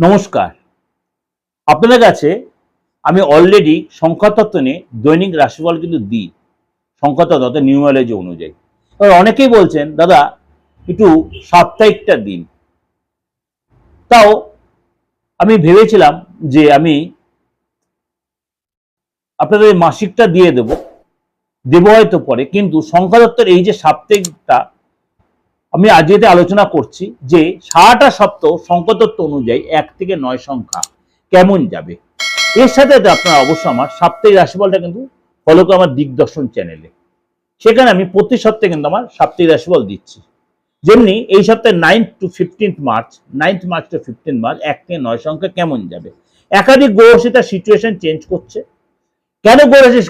নমস্কার। আপনাদের কাছে আমি অলরেডি সংখ্যাতত্ত্ব নিয়ে দৈনিক রাশিফল কিন্তু দিই, সংখ্যাতত্ত্ব অর্থাৎ নিউমারোলজি অনুযায়ী। এবার অনেকেই বলছেন দাদা একটু সাপ্তাহিকটা দিন। তাও আমি ভেবেছিলাম যে আমি আপনাদের মাসিকটা দিয়ে দেব হয়তো পরে, কিন্তু সংখ্যাতত্ত্বের এই যে সাপ্তাহিকটা আমি আজকে আলোচনা করছি যে সারাটা সপ্তাহ সংখ্যাতত্ত্ব অনুযায়ী 1 থেকে 9 সংখ্যা কেমন যাবে। এর সাথে আপনারা অবশ্যই আমার সাপ্তাহিক রাশিফলটা কিন্তু ফলো করে আমার দিগদর্শন চ্যানেলে, সেখানে আমি প্রতি সপ্তাহে কিন্তু আমার সাপ্তাহিক রাশিফল দিচ্ছি। যেমনি এই সপ্তাহে 9th to 15th March, 9th March to 15th March 1 থেকে 9 সংখ্যা কেমন যাবে। একাধিক গ্রহরাশি তার সিচুয়েশন চেঞ্জ করছে। কেন গ্রহরাশি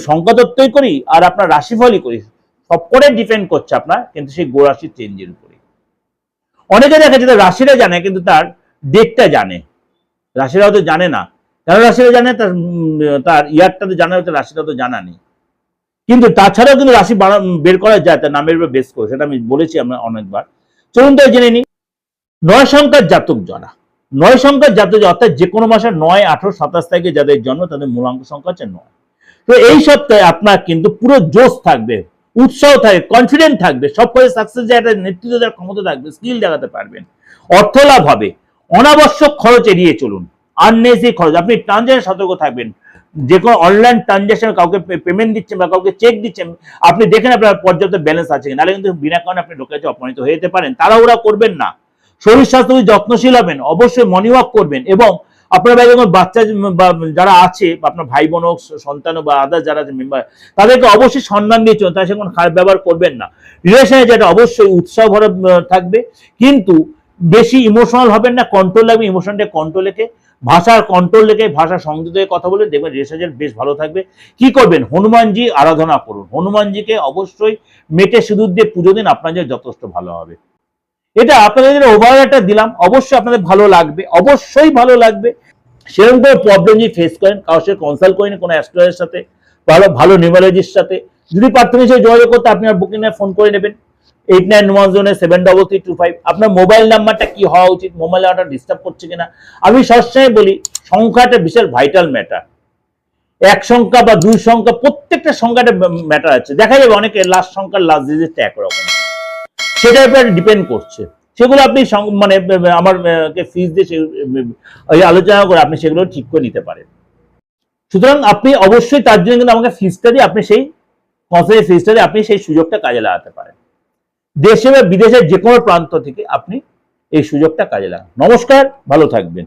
সংখ্যাতত্ত্বই করি আর আপনার রাশিফলই করি, সবকটাই ডিপেন্ড করছে আপনার কিন্তু সেই গ্রহরাশির চেঞ্জের উপরে। অনেকে দেখা যায় রাশিটা জানে কিন্তু তার ডেটটা জানে, রাশিরা হয়তো জানে না। কেন রাশিরা জানে, তার ইয়ারটা তো জানা হয়তো, রাশিটা তো জানা নেই। কিন্তু তাছাড়াও কিন্তু রাশি বের করা যায় তার নামের উপর বেস করে, সেটা আমি বলেছি আমরা অনেকবার। চলুন তাই জেনে নিই। 9 সংখ্যার জাতক যারা, 9 সংখ্যার জাতক অর্থাৎ যে কোনো মাসে 9, 18, 27 তারিখে যাদের জন্ম তাদের মূলাঙ্ক সংখ্যা হচ্ছে 9। তো এই সপ্তাহে আপনার কিন্তু পুরো জোশ থাকবে, উৎসাহ থাকবে, কনফিডেন্ট থাকবে, সব করে সাকসেস যে একটা নেতৃত্ব দেওয়ার ক্ষমতা থাকবে, স্কিল দেখাতে পারবেন, অর্থ লাভ হবে। অনাবশ্যক খরচ এড়িয়ে চলুন, আননেসেসারি খরচ। আপনি ট্রানজাকশনে সতর্ক থাকবেন, যে কোনো অনলাইন ট্রানজাকশনে কাউকে পেমেন্ট দিচ্ছেন বা কাউকে চেক দিচ্ছেন, আপনি দেখেন আপনার পর্যাপ্ত ব্যালেন্স আছে কিনা, নাহলে কিন্তু বিনা কারণে আপনি লোকের কাছে অপমানিত হয়ে যেতে পারেন। তাড়াহুড়া করবেন না, শরীর স্বাস্থ্য যত্নশীল হবেন, অবশ্যই মর্নিং ওয়াক করবেন, এবং আপনার বাড়িতে যখন বাচ্চা যারা আছে, আপনার ভাই বোন হোক, সন্তান বা আদার যারা মেম্বার, তাদেরকে অবশ্যই সম্মান দিয়ে চলুন, তার সাথে কোনো খারাপ ব্যবহার করবেন না। রিলেশনে যেটা অবশ্যই উৎসাহ ভরা থাকবে, কিন্তু বেশি ইমোশনাল হবেন না, কন্ট্রোল লাগবে, ইমোশনটা কন্ট্রোল রেখে, ভাষার কন্ট্রোল রেখে, ভাষা সংযত হয়ে কথা বলে দেখবেন রিলেশন বেশ ভালো থাকবে। কি করবেন, হনুমানজি আরাধনা করুন, হনুমানজিকে অবশ্যই মেটে সিঁদুর দিয়ে পুজো দিন, আপনাদের যথেষ্ট ভালো হবে। এটা আপনাদের ওভারঅল একটা দিলাম, অবশ্যই আপনাদের ভালো লাগবে, অবশ্যই ভালো লাগবে। সেরকম কোনো প্রবলেম যদি ফেস করেন, কারোর সাথে কনসাল্ট করেন, কোনো অ্যাস্ট্রোলজারের সাথে, ভালো নিউমারোলজিস্ট সাথে যদি প্রাথমিক হিসেবে যোগাযোগ করতে, আপনি আর বুকিং ফোন করে নেবেন 89107325। আপনার মোবাইল নাম্বারটা কি হওয়া উচিত, মোবাইল নাম্বারটা ডিস্টার্ব করছে কিনা। আমি সবসময় বলি সংখ্যাটা বিশাল ভাইটাল ম্যাটার। 1 সংখ্যা বা 2 সংখ্যা, প্রত্যেকটা সংখ্যাটা ম্যাটার আছে। দেখা যাবে অনেকে লাস্ট সংখ্যার লাস্ট ডিজিটটা একরকম, সেটার উপর ডিপেন্ড করছে। সেগুলো আপনি মানে আমার ফিজ দিয়ে আলোচনা করে আপনি সেগুলো ঠিক করে নিতে পারেন। সুতরাং আপনি অবশ্যই তার জন্য কিন্তু আমাকে ফিজটা দিয়ে আপনি সেই কনসালটেন্সি ফিজটা দিয়ে আপনি সেই সুযোগটা কাজে লাগাতে পারেন। দেশে বা বিদেশের যে কোনো প্রান্ত থেকে আপনি এই সুযোগটা কাজে লাগান। নমস্কার, ভালো থাকবেন।